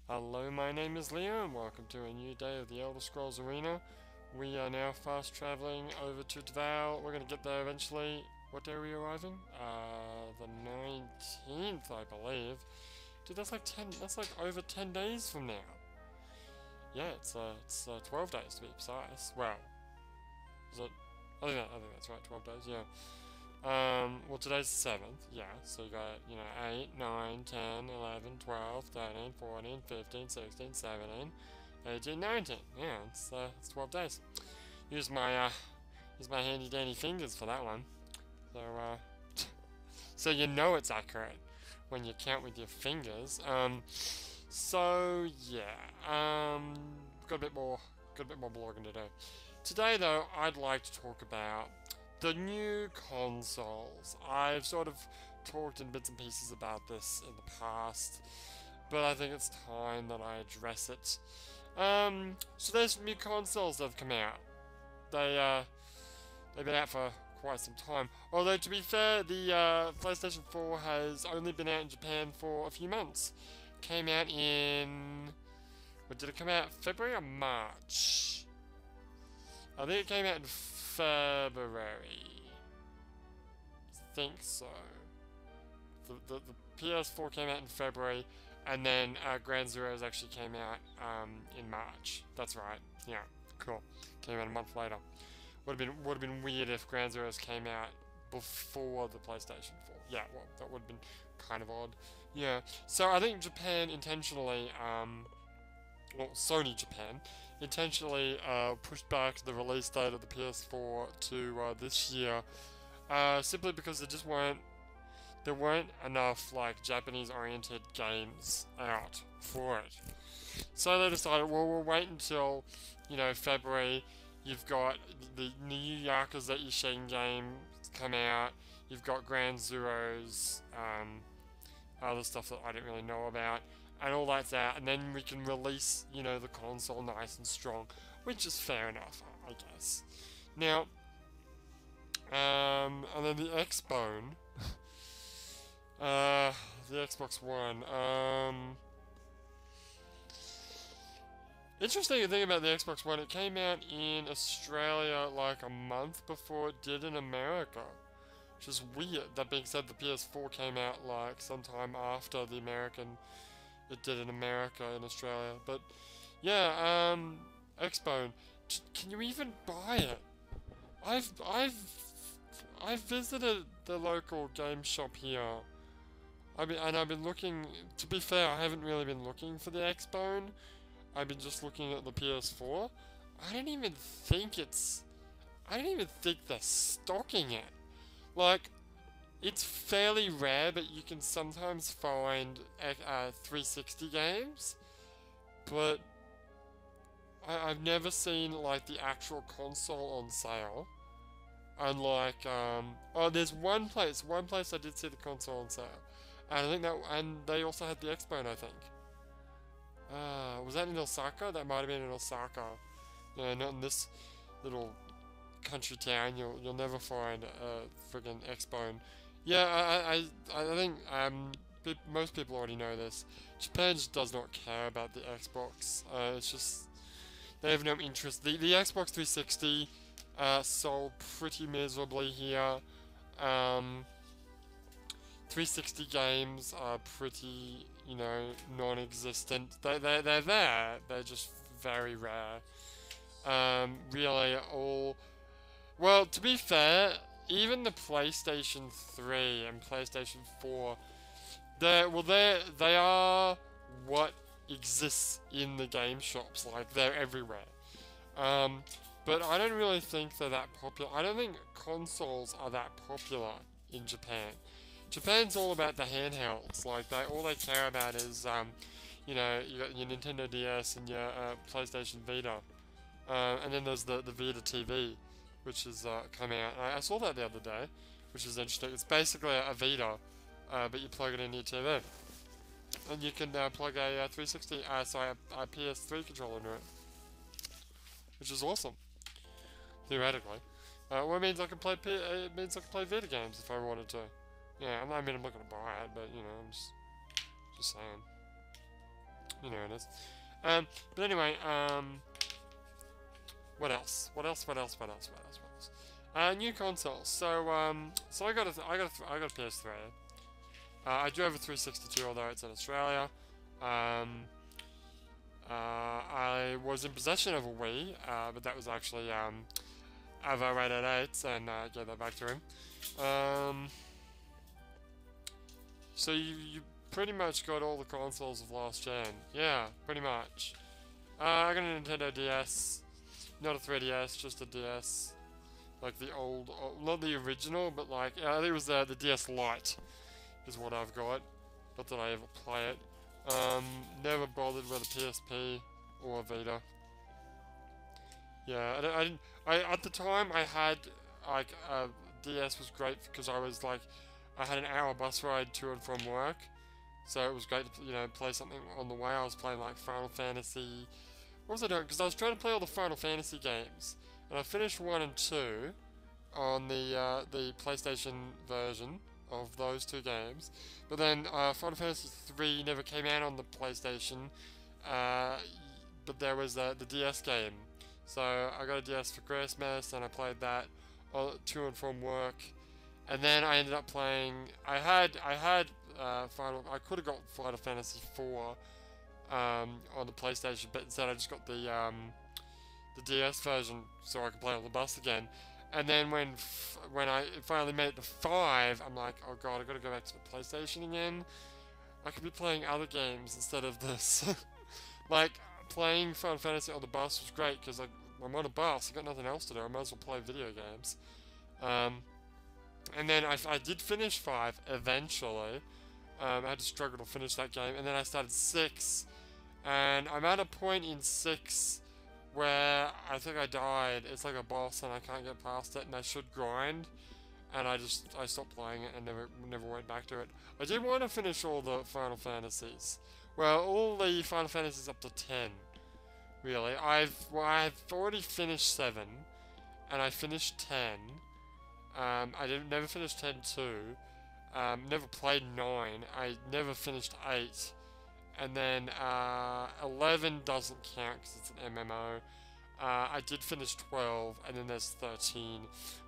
Hello, my name is Leo, and welcome to a new day of the Elder Scrolls Arena. We are now fast traveling over to Dval. We're gonna get there eventually. What day are we arriving? The 19th, I believe. Dude, that's like 10. That's like over 10 days from now. Yeah, it's 12 days to be precise. Well, is it? I think that's right. 12 days. Yeah. Well, today's the 7th, yeah, so you got, 8, 9, 10, 11, 12, 13, 14, 15, 16, 17, 18, 19. Yeah, it's 12 days. Use my, use my handy dandy fingers for that one. So, so you know it's accurate when you count with your fingers. So, yeah, got a bit more blogging to do. Today, though, I'd like to talk about the new consoles. I've sort of talked in bits and pieces about this in the past, but I think it's time that I address it. So there's some new consoles that have come out. They've been out for quite some time. Although, to be fair, the PlayStation 4 has only been out in Japan for a few months. Came out in... What, did it come out February or March? I think it came out in February. I think so. The PS4 came out in February, and then Ground Zeroes actually came out in March. That's right. Yeah, cool. Came out a month later. Would have been weird if Ground Zeroes came out before the PlayStation 4. Yeah, well, that would have been kind of odd. Yeah. So I think Japan intentionally, well, Sony Japan intentionally pushed back the release date of the PS4 to this year, simply because there weren't enough like Japanese-oriented games out for it. So they decided, well, we'll wait until February. You've got the new Yakuza Ishin game come out. You've got Ground Zeroes, other stuff that I don't really know about, and all that's out, and then we can release, the console nice and strong, which is fair enough, I guess. Now, and then the X-Bone, the Xbox One, interesting thing about the Xbox One, it came out in Australia like a month before it did in America, which is weird. That being said, the PS4 came out like sometime after the American it did in America and Australia. But yeah, Xbone, can you even buy it? I've visited the local game shop here. I've been looking. To be fair, I haven't really been looking for the Xbone. I've been just looking at the PS4. I don't even think they're stocking it. Like, it's fairly rare, but you can sometimes find 360 games, but I've never seen like the actual console on sale. Unlike oh, there's one place I did see the console on sale, and I think and they also had the Xbone, I think. Was that in Osaka? That might have been in Osaka. Yeah, not in this little country town. You'll never find a friggin' Xbone. Yeah, I think most people already know this. Japan just does not care about the Xbox. It's just they have no interest. The Xbox 360 sold pretty miserably here. 360 games are pretty, non-existent. They're there. They're just very rare. Really all. Well, to be fair, even the PlayStation 3 and PlayStation 4, they are what exists in the game shops. Like, they're everywhere. But I don't really think they're that popular. I don't think consoles are that popular in Japan. Japan's all about the handhelds. Like, all they care about is, you got your Nintendo DS and your PlayStation Vita. And then there's the Vita TV, which has come out. I saw that the other day, which is interesting. It's basically a Vita, but you plug it into your TV. And you can plug a 360, a PS3 controller into it, which is awesome, theoretically. Well, it means I can play Vita games if I wanted to. Yeah, I'm not going to buy it, but, I'm just saying. You know it is. But anyway, what else? What else? What else? What else? What else? What else? New consoles. So I got a PS3. I do have a 362, although it's in Australia. I was in possession of a Wii, but that was actually Avo 888, and gave that back to him. So you pretty much got all the consoles of last gen. Yeah, pretty much. I got a Nintendo DS, not a 3DS, just a DS. Like the old, not the original, but like, I think it was the DS Lite is what I've got. Not that I ever play it. Never bothered with a PSP or a Vita. Yeah, I didn't. At the time I had like DS was great because I was like, I had an hour bus ride to and from work, so it was great to play something on the way. I was playing like Final Fantasy. What was I doing? Because I was trying to play all the Final Fantasy games, and I finished 1 and 2 on the PlayStation version of those two games. But then Final Fantasy 3 never came out on the PlayStation, but there was the DS game. So I got a DS for Christmas, and I played that to and from work. And then I ended up playing. I could have got Final Fantasy 4 on the PlayStation, but instead I just got the DS version so I could play on the bus again. And then when I finally made it to 5, I'm like, oh god, I gotta go back to the PlayStation again. I could be playing other games instead of this. Like, playing Final Fantasy on the bus was great, because I'm on a bus, I've got nothing else to do, I might as well play video games. And then I did finish 5, eventually. I had to struggle to finish that game, and then I started 6, and I'm at a point in 6 where I think I died. It's like a boss and I can't get past it, and I should grind, and I stopped playing it and never went back to it. I did want to finish all the Final Fantasies. Well, all the Final Fantasies up to 10, really. I've already finished 7, and I finished 10. I never finished 10-2. Never played 9. I never finished 8. And then 11 doesn't count because it's an MMO. I did finish 12, and then there's 13,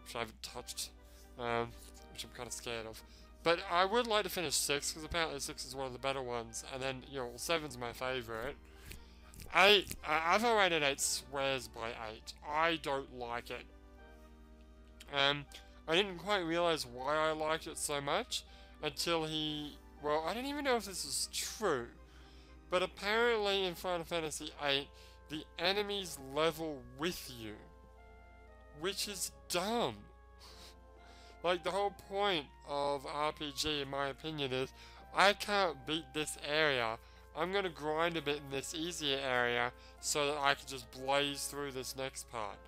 which I haven't touched, which I'm kind of scared of. But I would like to finish 6, because apparently 6 is one of the better ones. And then, 7's my favourite. 8, I've rated 8 swears by 8. I don't like it. I didn't quite realise why I liked it so much until well, I don't even know if this is true. But apparently in Final Fantasy VIII, the enemies level with you, which is dumb. Like, the whole point of RPG, in my opinion, is I can't beat this area. I'm gonna grind a bit in this easier area so that I can just blaze through this next part.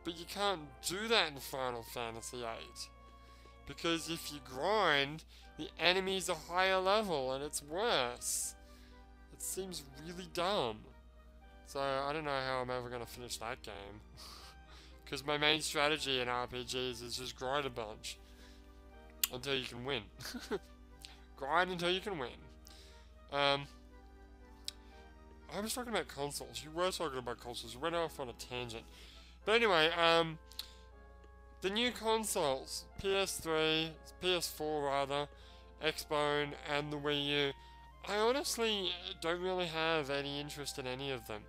But you can't do that in Final Fantasy VIII. Because if you grind, the enemies are higher level and it's worse. It seems really dumb. So I don't know how I'm ever going to finish that game. Because my main strategy in RPGs is just grind a bunch. Until you can win. Grind until you can win. I was talking about consoles. You were talking about consoles. You went off on a tangent. But anyway, the new consoles, PS3, PS4 rather, Xbone, and the Wii U, I honestly don't really have any interest in any of them.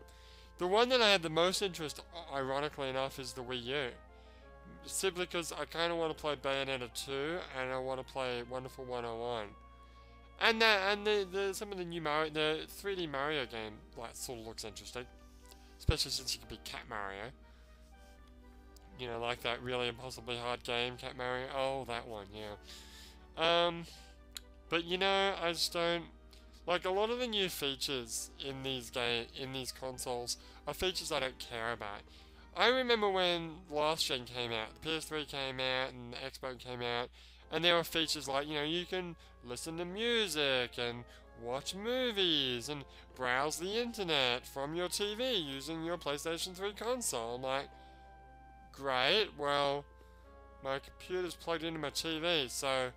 The one that I had the most interest, ironically enough, is the Wii U. Simply because I kind of want to play Bayonetta 2, and I want to play Wonderful 101. And some of the new Mario, the 3D Mario game, like, sort of looks interesting. Especially since you can be Cat Mario. You know, like that really impossibly hard game, Cat Mario. Oh, that one, yeah. But I just don't like a lot of the new features in these consoles are features I don't care about. I remember when last gen came out, the PS3 came out and the Xbox came out, and there were features like, you can listen to music and watch movies and browse the internet from your TV using your PlayStation 3 console. I'm like, great, well, my computer's plugged into my TV, so I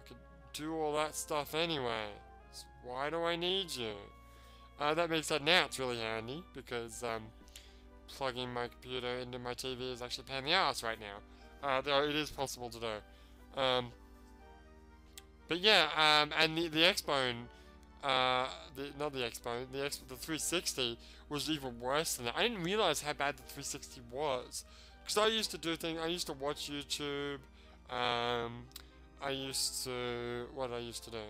could do all that stuff anyway. So why do I need you? That makes that now it's really handy because plugging my computer into my TV is actually a pain in the ass right now. Though it is possible to do. But yeah, and the Xbone, not the Xbone, the 360 was even worse than that. I didn't realize how bad the 360 was. Because I used to do things, I used to watch YouTube, what did I used to do?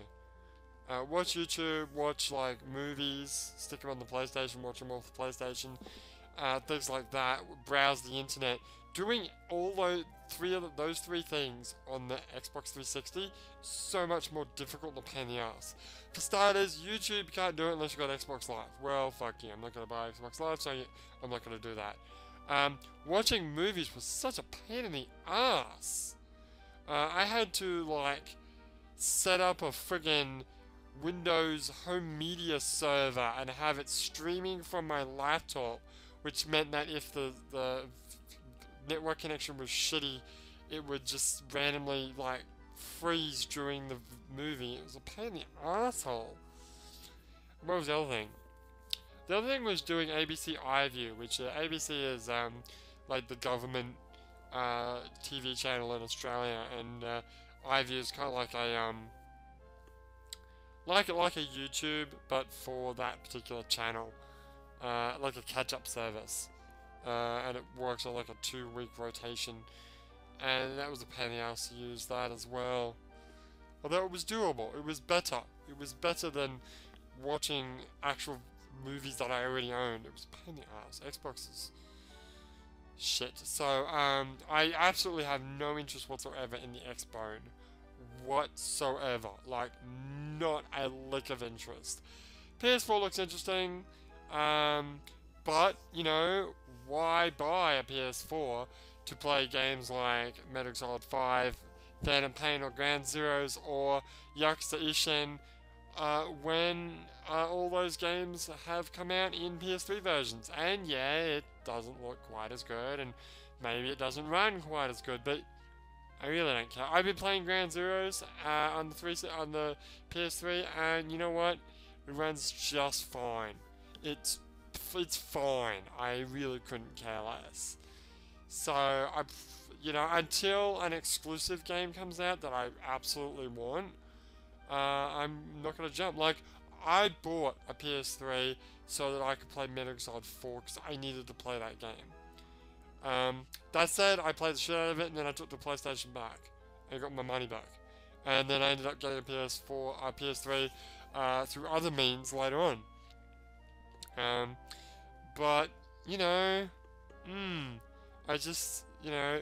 Watch YouTube, watch like movies, stick them on the PlayStation, watch them off the PlayStation, things like that, browse the internet. Doing all those three things on the Xbox 360, so much more difficult than a pain in the ass. For starters, YouTube, you can't do it unless you got Xbox Live. Well, fuck you, I'm not going to buy Xbox Live, so I'm not going to do that. Watching movies was such a pain in the ass. I had to, like, set up a friggin' Windows home media server and have it streaming from my laptop, which meant that if the network connection was shitty, it would just randomly, like, freeze during the movie. It was a pain in the asshole. What was the other thing? The other thing was doing ABC iView, which ABC is like the government TV channel in Australia, and iView is kind of like a like a YouTube, but for that particular channel, like a catch-up service, and it works on like a 2-week rotation, and that was a pain in the ass to use that as well. Although it was doable, it was better. It was better than watching actual movies that I already owned. It was a pain in the ass. Xbox is shit. So I absolutely have no interest whatsoever in the Xbone. Whatsoever. Like, not a lick of interest. PS4 looks interesting, but, you know, why buy a PS4 to play games like Metal Gear Solid 5, Phantom Pain or Ground Zeroes or Yakuza Ishin when all those games have come out in PS3 versions? And yeah, it doesn't look quite as good, and maybe it doesn't run quite as good, but I really don't care. I've been playing Ground Zeroes on the PS3, and you know what? It runs just fine. It's fine. I really couldn't care less. So you know, until an exclusive game comes out that I absolutely want, I'm not gonna jump. Like, I bought a PS3 so that I could play Metal Gear Solid 4 because I needed to play that game. That said, I played the shit out of it, and then I took the PlayStation back and got my money back. And then I ended up getting a PS3 through other means later on. But you know, I just, you know,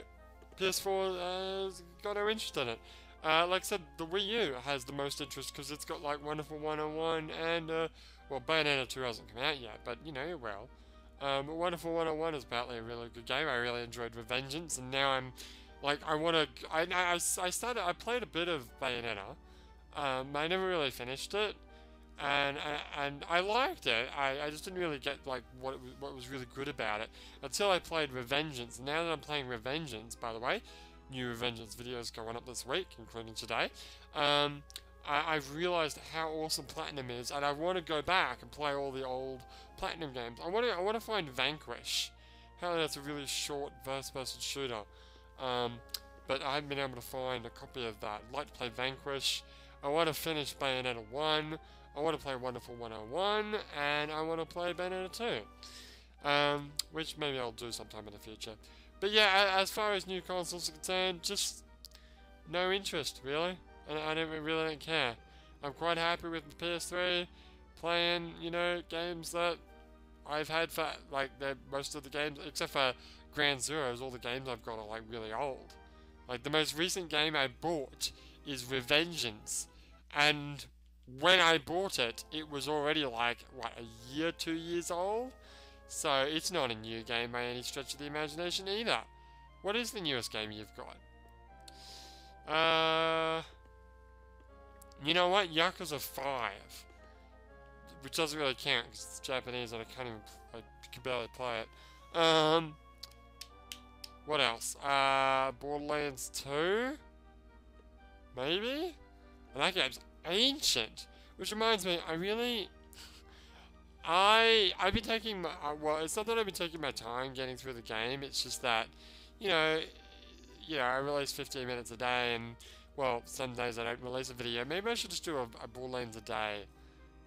PS4 got no interest in it. Like I said, the Wii U has the most interest because it's got like Wonderful 101 and, well, Bayonetta 2 hasn't come out yet, but you know, it will. Wonderful 101 is apparently a really good game. I really enjoyed Revengeance, and now I'm, like, I played a bit of Bayonetta. I never really finished it, and I liked it. I just didn't really get, like, what was really good about it until I played Revengeance. Now that I'm playing Revengeance, by the way, new Revengeance videos going up this week, including today, I've realized how awesome Platinum is, and I want to go back and play all the old Platinum games. I want to find Vanquish. Apparently that's a really short first-person shooter, but I haven't been able to find a copy of that. I'd like to play Vanquish. I want to finish Bayonetta 1. I want to play Wonderful 101, and I want to play Bayonetta 2, which maybe I'll do sometime in the future. But yeah, as far as new consoles are concerned, just no interest, really. And I really don't care. I'm quite happy with the PS3, playing, you know, games that I've had for, like, most of the games, except for Ground Zeroes, all the games I've got are, like, really old. Like, the most recent game I bought is Revengeance, and when I bought it, it was already, like, what, a year, 2 years old? So, it's not a new game by any stretch of the imagination either. What is the newest game you've got? You know what? Yakuza 5. Which doesn't really count, because it's Japanese and I can't even, I can barely play it. What else? Borderlands 2? Maybe? And that game's ancient. Which reminds me, I've been taking my, well, it's not that I've been taking my time getting through the game, it's just that, you know, I release 15 minutes a day, and, well, some days I don't release a video. Maybe I should just do a Borderlands a day,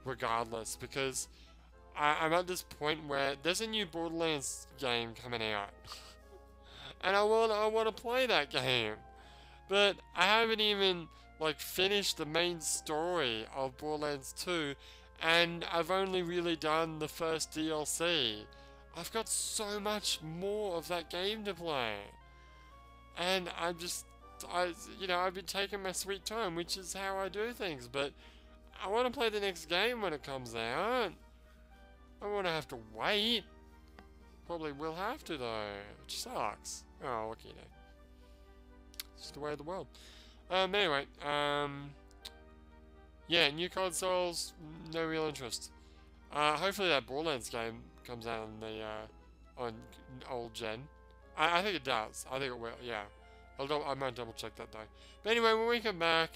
regardless, because I'm at this point where there's a new Borderlands game coming out, and I want to play that game, but I haven't even, like, finished the main story of Borderlands 2, and I've only really done the first DLC. I've got so much more of that game to play. And I've been taking my sweet time, which is how I do things, but I want to play the next game when it comes out. I want to have to wait. Probably will have to, though, which sucks. Oh, what can you do? It's just the way of the world. Anyway, yeah, new consoles, no real interest. Hopefully that Borderlands game comes out on the, on old gen. I think it does. I think it will, yeah. I might double check that though. But anyway, when we come back,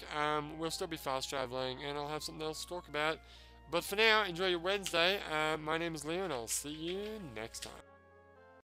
we'll still be fast traveling and I'll have something else to talk about. But for now, enjoy your Wednesday. My name is Leo and I'll see you next time.